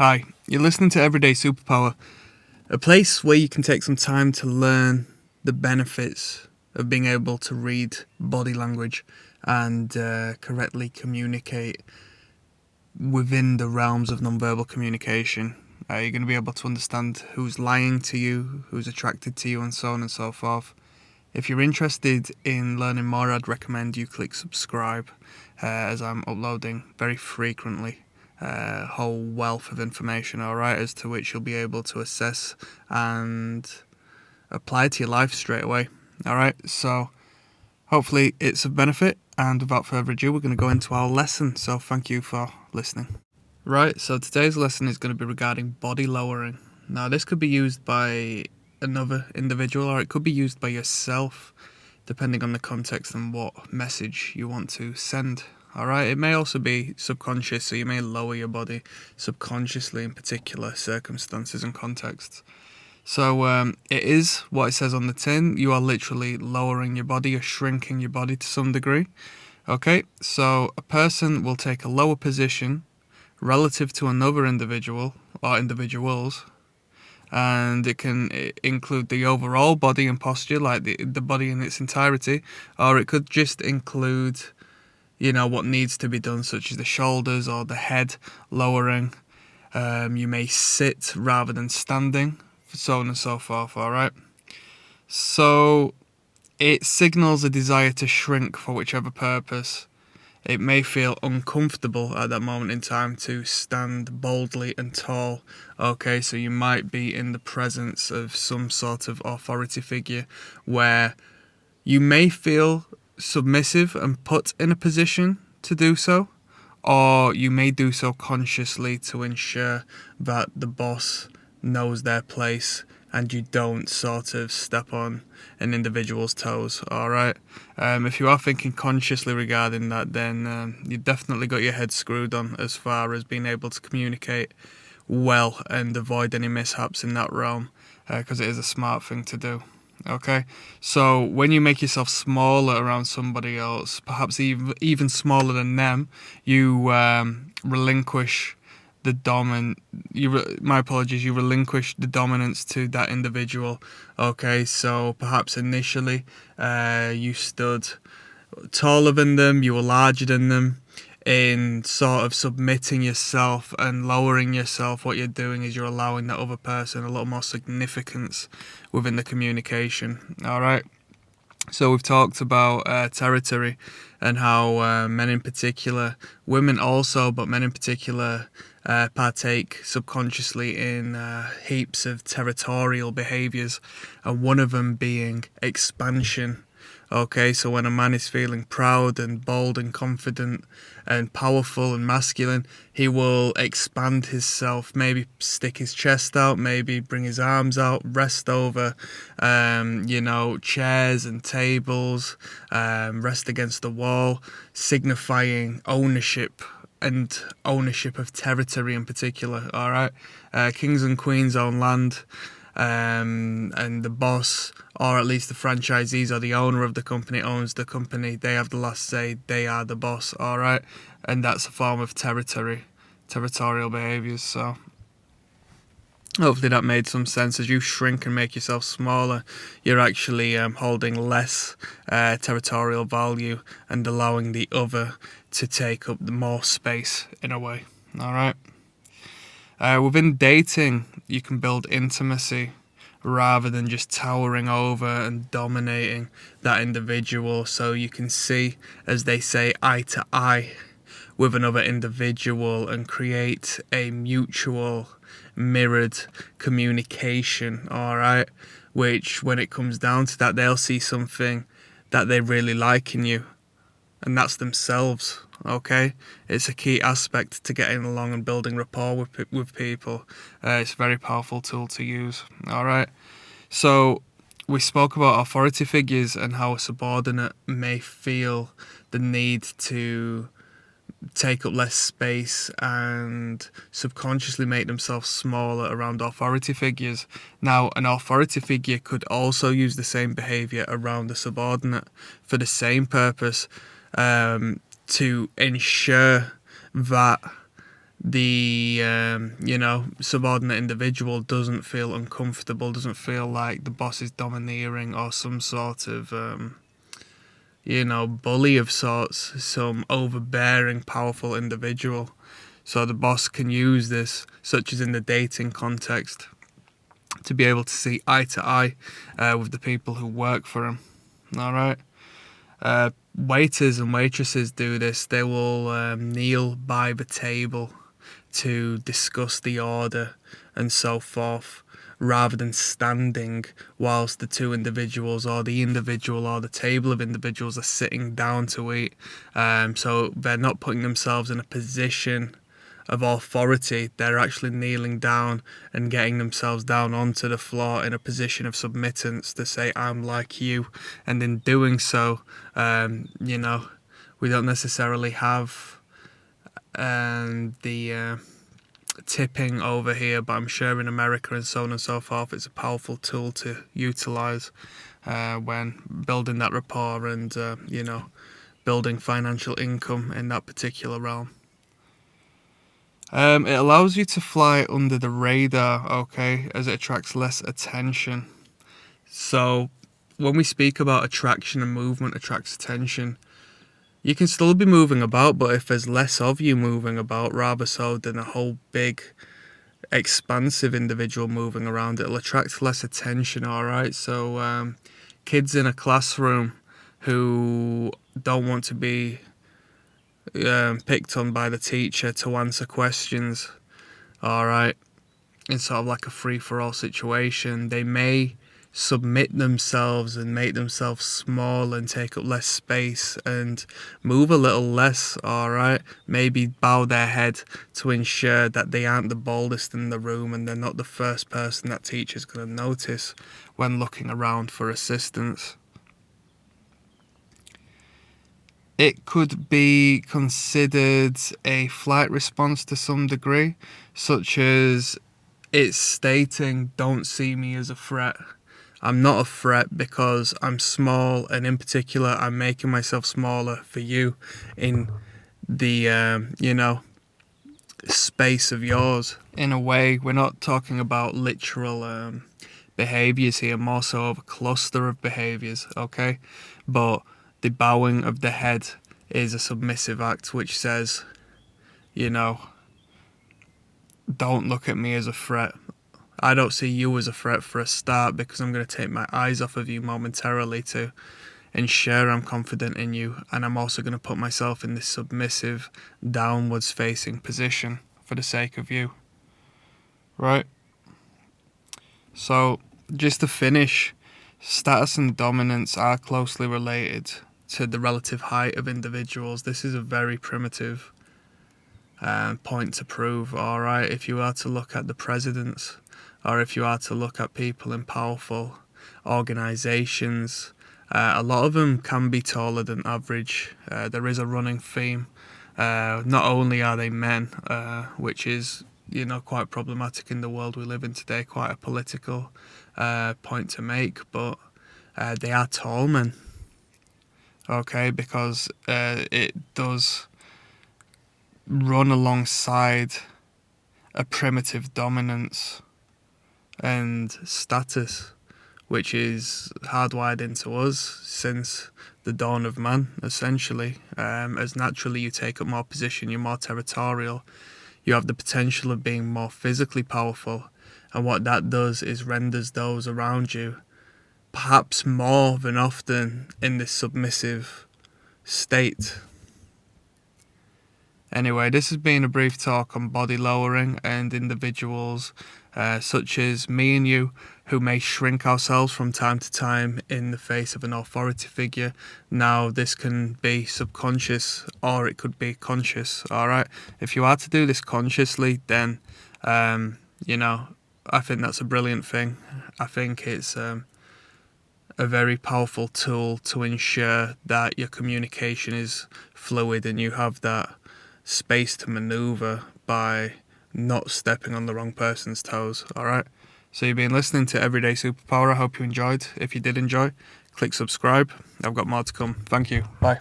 Hi, you're listening to Everyday Superpower, a place where you can take some time to learn the benefits of being able to read body language and correctly communicate within the realms of nonverbal communication. You're going to be able to understand who's lying to you, who's attracted to you, and so on and so forth. If you're interested in learning more, I'd recommend you click subscribe, as I'm uploading very frequently a whole wealth of information, alright, as to which you'll be able to assess and apply to your life straight away. Alright, so hopefully it's of benefit, and without further ado, we're going to go into our lesson, so thank you for listening. Right, so today's lesson is going to be regarding body lowering. Now, this could be used by another individual, or it could be used by yourself, depending on the context and what message you want to send. Alright, it may also be subconscious, so you may lower your body subconsciously in particular circumstances and contexts. So it is what it says on the tin. You are literally lowering your body, you're shrinking your body to some degree. Okay, so a person will take a lower position relative to another individual or individuals, and it can include the overall body and posture, like the body in its entirety, or it could just include, what needs to be done, such as the shoulders or the head lowering. You may sit rather than standing, so on and so forth, alright? So it signals a desire to shrink for whichever purpose. It may feel uncomfortable at that moment in time to stand boldly and tall. Okay, so you might be in the presence of some sort of authority figure where you may feel submissive and put in a position to do so, or you may do so consciously to ensure that the boss knows their place and you don't sort of step on an individual's toes, alright? If you are thinking consciously regarding that, then you've definitely got your head screwed on as far as being able to communicate well and avoid any mishaps in that realm, because it is a smart thing to do. Okay, so when you make yourself smaller around somebody else, perhaps even smaller than them, you relinquish the you relinquish the dominance to that individual. Okay, so perhaps initially you stood taller than them, you were larger than them. In sort of submitting yourself and lowering yourself, what you're doing is you're allowing that other person a little more significance within the communication. Alright, so we've talked about territory and how men in particular, women also, but men in particular partake subconsciously in heaps of territorial behaviours, and one of them being expansion. Okay, so when a man is feeling proud and bold and confident and powerful and masculine, he will expand himself, maybe stick his chest out, maybe bring his arms out, rest over, chairs and tables, rest against the wall, signifying ownership and ownership of territory in particular, alright? Kings and queens own land, and the boss, or at least the franchisees or the owner of the company, owns the company. They have the last say, they are the boss, alright? And that's a form of territorial behaviours, so hopefully that made some sense. As you shrink and make yourself smaller, you're actually holding less territorial value and allowing the other to take up the more space in a way, alright? Within dating, you can build intimacy rather than just towering over and dominating that individual, so you can see, as they say, eye to eye with another individual and create a mutual mirrored communication, alright? Which, when it comes down to that, they'll see something that they really like in you, and that's themselves. Okay, it's a key aspect to getting along and building rapport with people. It's a very powerful tool to use. Alright, so we spoke about authority figures and how a subordinate may feel the need to take up less space and subconsciously make themselves smaller around authority figures. Now, an authority figure could also use the same behaviour around a subordinate for the same purpose, to ensure that the subordinate individual doesn't feel uncomfortable, doesn't feel like the boss is domineering or some sort of bully of sorts, some overbearing, powerful individual. So the boss can use this, such as in the dating context, to be able to see eye to eye with the people who work for him. All right. Waiters and waitresses do this. They will kneel by the table to discuss the order and so forth, rather than standing whilst the two individuals or the individual or the table of individuals are sitting down to eat. So they're not putting themselves in a position of authority. They're actually kneeling down and getting themselves down onto the floor in a position of submittance to say, I'm like you. And in doing so, we don't necessarily have the tipping over here, but I'm sure in America and so on and so forth, it's a powerful tool to utilize when building that rapport and building financial income in that particular realm. It allows you to fly under the radar, okay, as it attracts less attention. So when we speak about attraction and movement attracts attention, you can still be moving about, but if there's less of you moving about, rather so than a whole big expansive individual moving around, it'll attract less attention, alright? So kids in a classroom who don't want to be picked on by the teacher to answer questions, alright, in sort of like a free-for-all situation, they may submit themselves and make themselves small and take up less space and move a little less, alright, maybe bow their head to ensure that they aren't the boldest in the room and they're not the first person that teacher's going to notice when looking around for assistance. It could be considered a flight response to some degree, such as it's stating, don't see me as a threat. I'm not a threat because I'm small, and in particular, I'm making myself smaller for you in the, space of yours. In a way, we're not talking about literal behaviours here, more so of a cluster of behaviours, okay? But the bowing of the head is a submissive act which says, don't look at me as a threat. I don't see you as a threat for a start, because I'm going to take my eyes off of you momentarily to ensure I'm confident in you, and I'm also going to put myself in this submissive, downwards facing position for the sake of you. Right? So, just to finish, status and dominance are closely related to the relative height of individuals. This is a very primitive point to prove, alright? If you are to look at the presidents, or if you are to look at people in powerful organisations, a lot of them can be taller than average. There is a running theme. Not only are they men, which is quite problematic in the world we live in today, quite a political point to make, but they are tall men. Okay, because it does run alongside a primitive dominance and status, which is hardwired into us since the dawn of man, essentially. As naturally you take up more position, you're more territorial, you have the potential of being more physically powerful, and what that does is renders those around you perhaps more than often in this submissive state. Anyway, this has been a brief talk on body lowering and individuals such as me and you, who may shrink ourselves from time to time in the face of an authority figure. Now, this can be subconscious or it could be conscious, alright? If you are to do this consciously, then, I think that's a brilliant thing. I think it's a very powerful tool to ensure that your communication is fluid and you have that space to maneuver by not stepping on the wrong person's toes, alright? So you've been listening to Everyday Superpower. I hope you enjoyed. If you did enjoy, click subscribe. I've got more to come. Thank you. Bye.